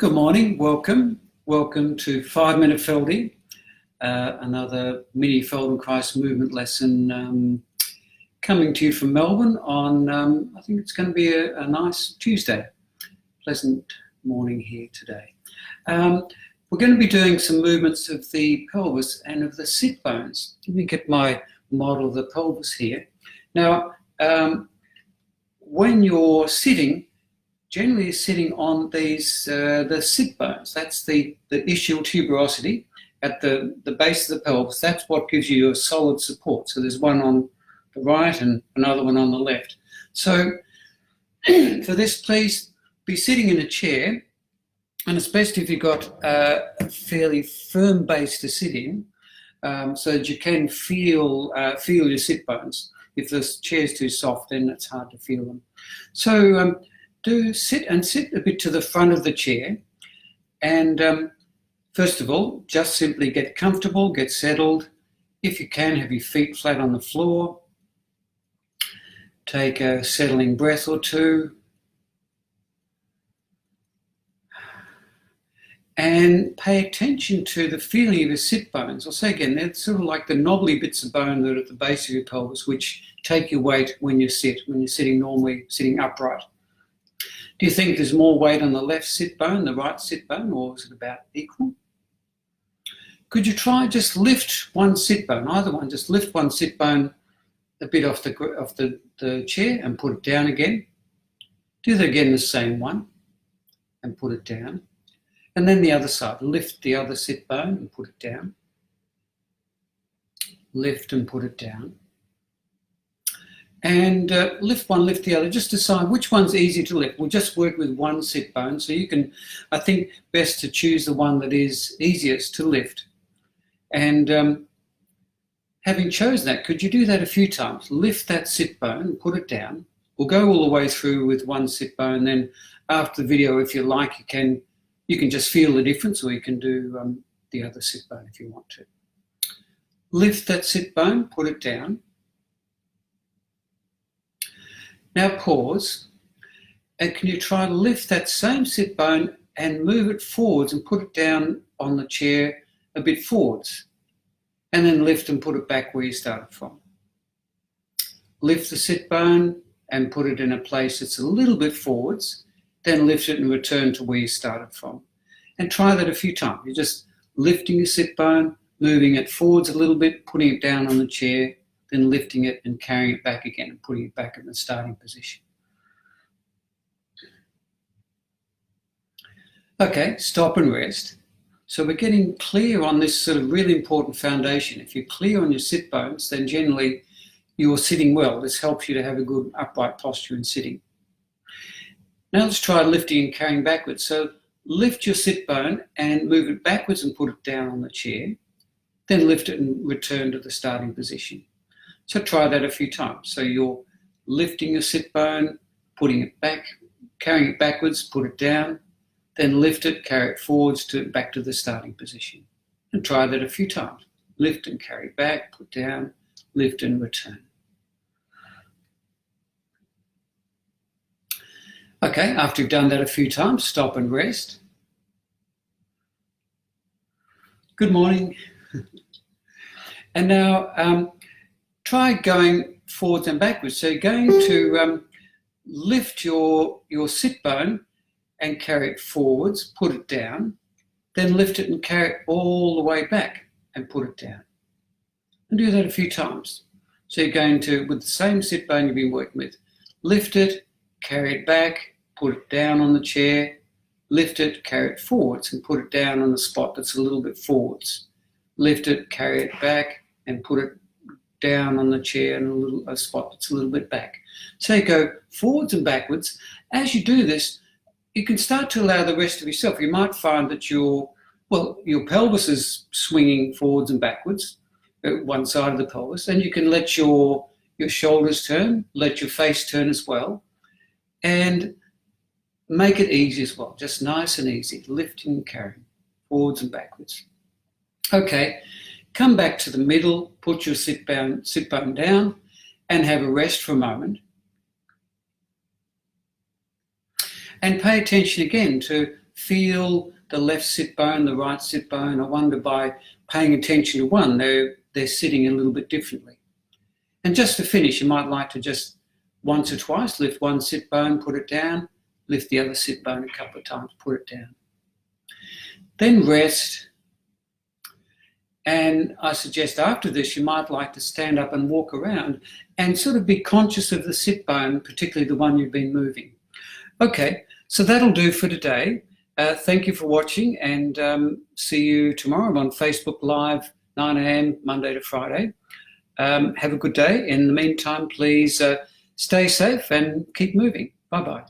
Good morning, welcome. Welcome to 5-Minute Felding, another mini Feldenkrais movement lesson coming to you from Melbourne on, I think it's going to be a nice Tuesday. Pleasant morning here today. We're going to be doing some movements of the pelvis and of the sit bones. Let me get my model of the pelvis here. Now, when you're sitting, generally sitting on these the sit bones. That's the ischial tuberosity at the base of the pelvis. That's what gives you a solid support. So there's one on the right and another one on the left. So for this, please be sitting in a chair, and especially if you've got a fairly firm base to sit in, so that you can feel your sit bones. If the chair's too soft, then it's hard to feel them. So do sit a bit to the front of the chair, and first of all, just simply get comfortable, get settled. If you can, have your feet flat on the floor. Take a settling breath or two, and pay attention to the feeling of your sit bones. I'll say again, they're sort of like the knobbly bits of bone that are at the base of your pelvis, which take your weight when you're sitting normally, sitting upright. Do you think there's more weight on the left sit bone, the right sit bone, or is it about equal? Could you try just lift one sit bone, either one, just lift one sit bone a bit off the chair and put it down again. Do that again, the same one, and put it down. And then the other side, lift the other sit bone and put it down. Lift and put it down. And lift one, lift the other. Just decide which one's easy to lift. We'll just work with one sit bone. So you can, I think, best to choose the one that is easiest to lift. And having chosen that, could you do that a few times? Lift that sit bone and put it down. We'll go all the way through with one sit bone. Then after the video, if you like, you can just feel the difference, or you can do the other sit bone if you want to. Lift that sit bone, put it down. Now pause, and can you try to lift that same sit bone and move it forwards and put it down on the chair a bit forwards, and then lift and put it back where you started from. Lift the sit bone and put it in a place that's a little bit forwards, then lift it and return to where you started from. And try that a few times. You're just lifting your sit bone, moving it forwards a little bit, putting it down on the chair, then lifting it and carrying it back again and putting it back in the starting position. Okay, stop and rest. So we're getting clear on this sort of really important foundation. If you're clear on your sit bones, then generally you're sitting well. This helps you to have a good upright posture in sitting. Now let's try lifting and carrying backwards. So lift your sit bone and move it backwards and put it down on the chair. Then lift it and return to the starting position. So try that a few times. So you're lifting your sit bone, putting it back, carrying it backwards, put it down, then lift it, carry it forwards back to the starting position. And try that a few times. Lift and carry back, put down, lift and return. Okay, after you've done that a few times, stop and rest. Good morning. And now try going forwards and backwards. So you're going to lift your sit bone and carry it forwards, put it down, then lift it and carry it all the way back and put it down. And do that a few times. So you're going to, with the same sit bone you've been working with, lift it, carry it back, put it down on the chair, lift it, carry it forwards and put it down on the spot that's a little bit forwards. Lift it, carry it back and put it down on the chair and a spot that's a little bit back. So you go forwards and backwards. As you do this, you can start to allow the rest of yourself. You might find that your pelvis is swinging forwards and backwards, one side of the pelvis, and you can let your shoulders turn, let your face turn as well, and make it easy as well, just nice and easy, lifting and carrying, forwards and backwards. Okay, come back to the middle, put your sit bone down and have a rest for a moment. And pay attention again to feel the left sit bone, the right sit bone. I wonder by paying attention to one, they're sitting a little bit differently. And just to finish, you might like to just once or twice lift one sit bone, put it down, lift the other sit bone a couple of times, put it down. Then rest. And I suggest after this, you might like to stand up and walk around and sort of be conscious of the sit bone, particularly the one you've been moving. Okay, so that'll do for today. Thank you for watching, and see you tomorrow. I'm on Facebook Live, 9 a.m, Monday to Friday. Have a good day. In the meantime, please stay safe and keep moving. Bye-bye.